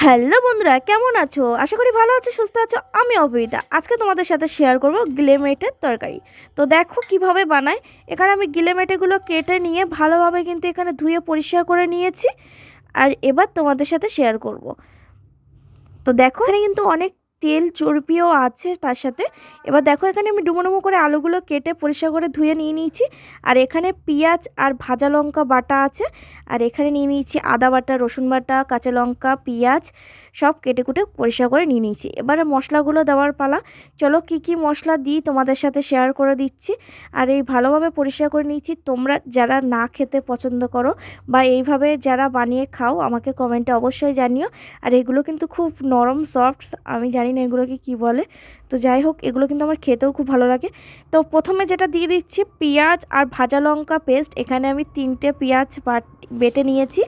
Hello বন্ধুরা, কেমন আছো? আশা করি ভালো আছো, সুস্থ আছো। আমি অপবিতা। আজকে তোমাদের সাথে শেয়ার করব গিলেমেটের তরকারি। তো দেখো কিভাবে বানাই। এখানে আমি গিলেমেটেগুলো কেটে নিয়ে ভালোভাবে কিন্তু এখানে ধুয়ে পরিষ্কার করে নিয়েছি। আর এবার তোমাদের সাথে শেয়ার করব। তো দেখো এখানে কিন্তু অনেক তেল চর্বিও আছে তার সাথে। এবার দেখো এখানে আমি ডুমো ডুমো করে আলুগুলো কেটে পরিষ্কার করে ধুয়ে নিয়ে নিয়েছি। আর এখানে পেঁয়াজ আর ভাজা লঙ্কা বাটা আছে। আর এখানে নিয়ে নিয়েছি আদা বাটা, রসুন বাটা, কাঁচা লঙ্কা, পেঁয়াজ সব কেটে কুটে পরিষ্কার করে নিয়ে নিয়েছি। এবারে মশলাগুলো দেওয়ার পালা। চলো কি কি মশলা দিই তোমাদের সাথে শেয়ার করে দিচ্ছি। আর এই ভালোভাবে পরিষ্কার করে নিয়েছি। তোমরা যারা না খেতে পছন্দ করো বা এইভাবে যারা বানিয়ে খাও আমাকে কমেন্টে অবশ্যই জানিও। আর এগুলো কিন্তু খুব নরম সফট, আমি জানি না এগুলোকে কি বলে। তো যাই হোক, এগুলো কিন্তু আমার খেতেও খুব ভালো লাগে। তো প্রথমে যেটা দিয়ে দিচ্ছি পেঁয়াজ আর ভাজা লঙ্কা পেস্ট। এখানে আমি 3টে পেঁয়াজ বেটে নিয়েছি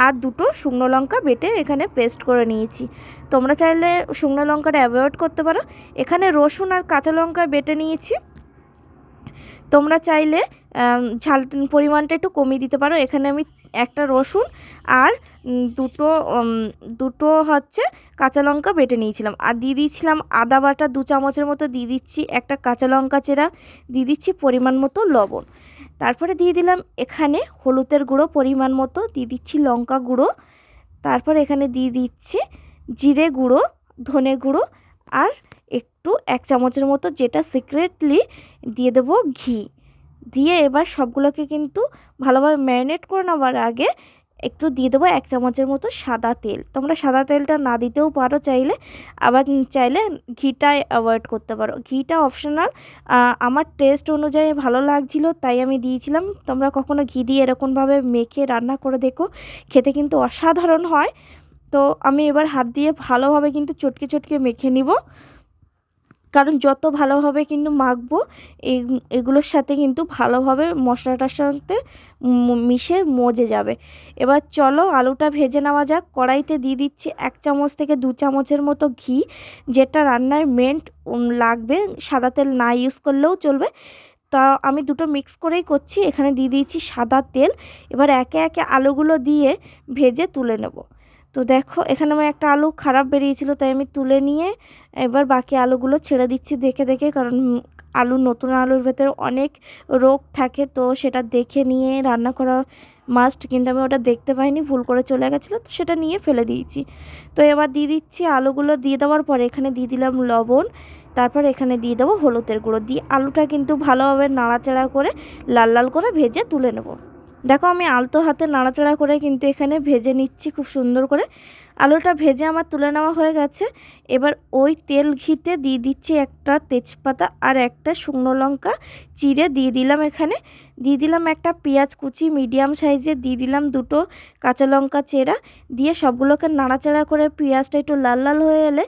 আর 2টো শুকনো লঙ্কা বেটে এখানে পেস্ট করে নিয়েছি। তোমরা চাইলে শুকনো লঙ্কাটা অ্যাভয়েড করতে পারো। এখানে রসুন আর কাঁচা লঙ্কা বেটে নিয়েছি। তোমরা চাইলে ঝাল পরিমাণটা একটু কমিয়ে দিতে পারো। এখানে আমি একটা রসুন আর দুটো দুটো হচ্ছে কাঁচা লঙ্কা বেটে নিয়েছিলাম। আর দিয়ে দিয়েছিলাম আদা বাটা 2 চামচের মতো, দিয়ে দিচ্ছি একটা কাঁচা লঙ্কা চেরা, দিয়ে দিচ্ছি পরিমাণ মতো লবণ। তারপরে দিয়ে দিলাম এখানে হলুদের গুঁড়ো পরিমাণ মতো, দিয়ে দিচ্ছি লঙ্কা গুঁড়ো। তারপর এখানে দিয়ে দিচ্ছি জিরে গুঁড়ো, ধনে গুঁড়ো আর একটু 1 চামচের মতো, যেটা সিক্রেটলি দিয়ে দেবো ঘি। দিয়ে এবার সবগুলোকে কিন্তু ভালোভাবে ম্যারিনেট করে নেওয়ার আগে একটু দিয়ে দেবো 1 চামচের মতো সাদা তেল। তোমরা সাদা তেলটা না দিতেও পারো চাইলে, আবার চাইলে ঘিটা অ্যাভয়েড করতে পারো। ঘিটা অপশনাল, আমার টেস্ট অনুযায়ী ভালো লাগছিল তাই আমি দিয়েছিলাম। তোমরা কখনো ঘি দিয়ে এরকমভাবে মেখে রান্না করে দেখো, খেতে কিন্তু অসাধারণ হয়। তো আমি এবার হাত দিয়ে ভালোভাবে কিন্তু চটকে চটকে মেখে নিব, কারণ যত ভালোভাবে কিন্তু মাখবো এগুলোর সাথে কিন্তু ভালোভাবে মশলাটার সাথে মিশে মজে যাবে। এবার চলো আলুটা ভেজে নেওয়া যাক। কড়াইতে দিয়ে দিচ্ছি 1 চামচ থেকে 2 চামচের মতো ঘি, যেটা রান্নায় মেন লাগবে। সাদা তেল না ইউজ করলেও চলবে। তা আমি দুটো মিক্স করেই করছি। এখানে দিয়ে দিয়েছি সাদা তেল। এবার একে একে আলুগুলো দিয়ে ভেজে তুলে নেব। তো দেখো এখানে আমার একটা আলু খারাপ বেরিয়েছিল, তাই আমি তুলে নিয়ে এবার বাকি আলুগুলো ছেড়ে দিচ্ছি দেখে দেখে, কারণ নতুন আলুর ভেতরে অনেক রোগ থাকে, তো সেটা দেখে নিয়ে রান্না করা মাস্ট। কিন্তু আমি ওটা দেখতে পাইনি, ভুল করে চলে গেছিলো, তো সেটা নিয়ে ফেলে দিয়েছি। তো এবার দিয়ে দিচ্ছি আলুগুলো দিয়ে দেওয়ার পরে এখানে দিয়ে দিলাম লবণ। তারপর এখানে দিয়ে দেবো হলুদের গুঁড়ো, দিয়ে আলুটা কিন্তু ভালোভাবে নাড়াচাড়া করে লাল লাল করে ভেজে তুলে নেব। দেখো আমি আলতো হাতে নাড়াচাড়া করে কিন্তু এখানে ভেজে নিচ্ছি খুব সুন্দর করে। আলুটা ভেজে আমার তুলে নেওয়া হয়ে গেছে। এবার ওই তেল ঘিতে দিয়ে দিচ্ছি একটা তেজপাতা আর একটা শুকনো লঙ্কা চিড়ে দিয়ে দিলাম। এখানে দিয়ে দিলাম একটা পেঁয়াজ কুচি মিডিয়াম সাইজে, দিয়ে দিলাম 2টো কাঁচা লঙ্কা চেরা। দিয়ে সবগুলোকে নাড়াচাড়া করে পেঁয়াজটা একটু লাল লাল হয়ে এলে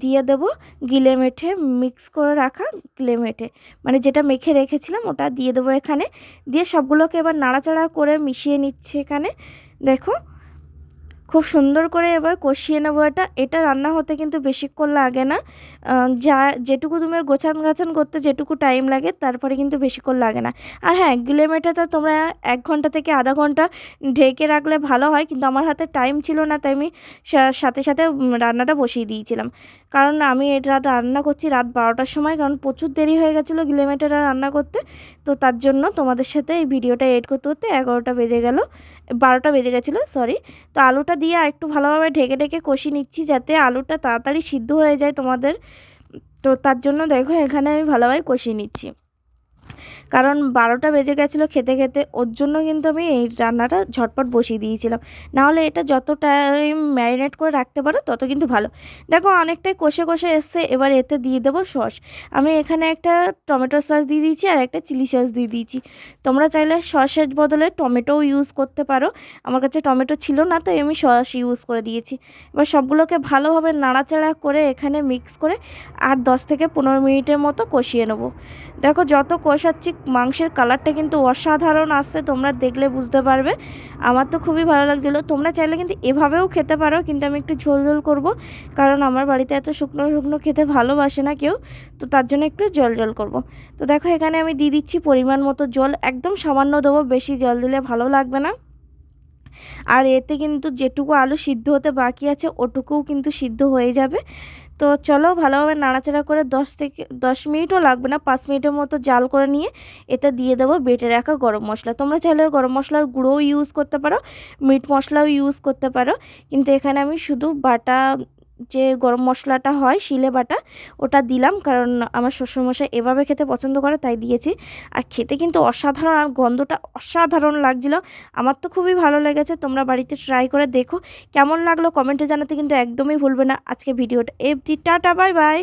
দিয়ে দেব গিলে মেটে মিক্স করে রাখা গিলে মেটে, মানে যেটা মেখে রেখেছিলাম ওটা দিয়ে দেবো এখানে। দিয়ে সবগুলোকে এবার নাড়াচাড়া করে মিশিয়ে নিচ্ছে এখানে। দেখো খুব সুন্দর করে এবার কষিয়ে নেবো। এটা রান্না হতে কিন্তু বেশিক্ষণ লাগে না। যা যেটুকু তুমি গোছান গাছান করতে যেটুকু টাইম লাগে তারপরে কিন্তু বেশিক্ষণ লাগে না। আর হ্যাঁ, গিলে মেটেটা তোমরা 1 ঘন্টা থেকে আধা ঘন্টা ঢেকে রাখলে ভালো হয়, কিন্তু আমার হাতে টাইম ছিল না, তাই আমি সাথে সাথে রান্নাটা বসিয়ে দিয়েছিলাম। কারণ আমি এটা রান্না করছি রাত 12টার সময়, কারণ প্রচুর দেরি হয়ে গেছিলো গিলে মেটেটা রান্না করতে। তো তার জন্য তোমাদের সাথে এই ভিডিওটা এড করতে করতে 11টা বেজে গেল, 12টা বেজে গেছিলো, সরি। তো আলুটা দিয়ে আর একটু ভালোভাবে ঢেকে ঢেকে কষিয়ে নিচ্ছি, যাতে আলুটা তাড়াতাড়ি সিদ্ধ হয়ে যায় তোমাদের। তো তার জন্য দেখো এখানে আমি ভালোভাবে কষিয়ে নিচ্ছি, কারণ 12টা বেজে গেছিলো খেতে খেতে, ওর জন্য কিন্তু আমি এই রান্নাটা ঝটপট বসিয়ে দিয়েছিলাম। নাহলে এটা যত টাইম ম্যারিনেট করে রাখতে পারো তত কিন্তু ভালো। দেখো অনেকটাই কষে কষে এসছে। এবার এতে দিয়ে দেবো সস। আমি এখানে একটা টমেটো সস দিয়ে দিয়েছি আর একটা চিলি সস দিয়ে দিয়েছি। তোমরা চাইলে সসের বদলে টমেটোও ইউজ করতে পারো। আমার কাছে টমেটো ছিল না, তাই আমি সস ইউজ করে দিয়েছি। এবার সবগুলোকে ভালোভাবে নাড়াচাড়া করে এখানে মিক্স করে আর 10 থেকে 15 মিনিটের মতো কষিয়ে নেবো। দেখো যত কষাচ্ছি মাংসের কালারটা কিন্তু অসাধারণ আসছে, তোমরা দেখলে বুঝতে পারবে। আমার তো খুবই ভালো লাগছিলো। তোমরা চাইলে কিন্তু এভাবেও খেতে পারো, কিন্তু আমি একটু ঝোল ঝোল করবো, কারণ আমার বাড়িতে এত শুকনো শুকনো খেতে ভালোবাসে না কেউ। তো তার জন্য একটু জল জল করব। তো দেখো এখানে আমি দিয়ে দিচ্ছি পরিমাণ মতো জল, একদম সামান্য দেবো, বেশি জল দিলে ভালো লাগবে না। আর এতে কিন্তু যেটুকু আলু সিদ্ধ হতে বাকি আছে ওটুকুও কিন্তু সিদ্ধ হয়ে যাবে। তো চলো ভালোভাবে নাড়াচাড়া করে 10 মিনিটও লাগবে না, 5 মিনিটের মতো জাল করে নিয়ে এতে দিয়ে দেবো বেটে রাখা গরম মশলা। তোমরা চাইলে গরম মশলার গুঁড়োও ইউজ করতে পারো, মিট মশলাও ইউজ করতে পারো, কিন্তু এখানে আমি শুধু বাটা যে গরম মশলাটা হয় শিলে বাটা ওটা দিলাম, কারণ আমার শ্বশুরমশাই এভাবে খেতে পছন্দ করে তাই দিয়েছি। আর খেতে কিন্তু অসাধারণ, আর গন্ধটা অসাধারণ লাগছিল। আমার তো খুবই ভালো লেগেছে। তোমরা বাড়িতে ট্রাই করে দেখো, কেমন লাগলো কমেন্টে জানাতে কিন্তু একদমই ভুলবে না। আজকে ভিডিওটা টাটা, বাই বাই।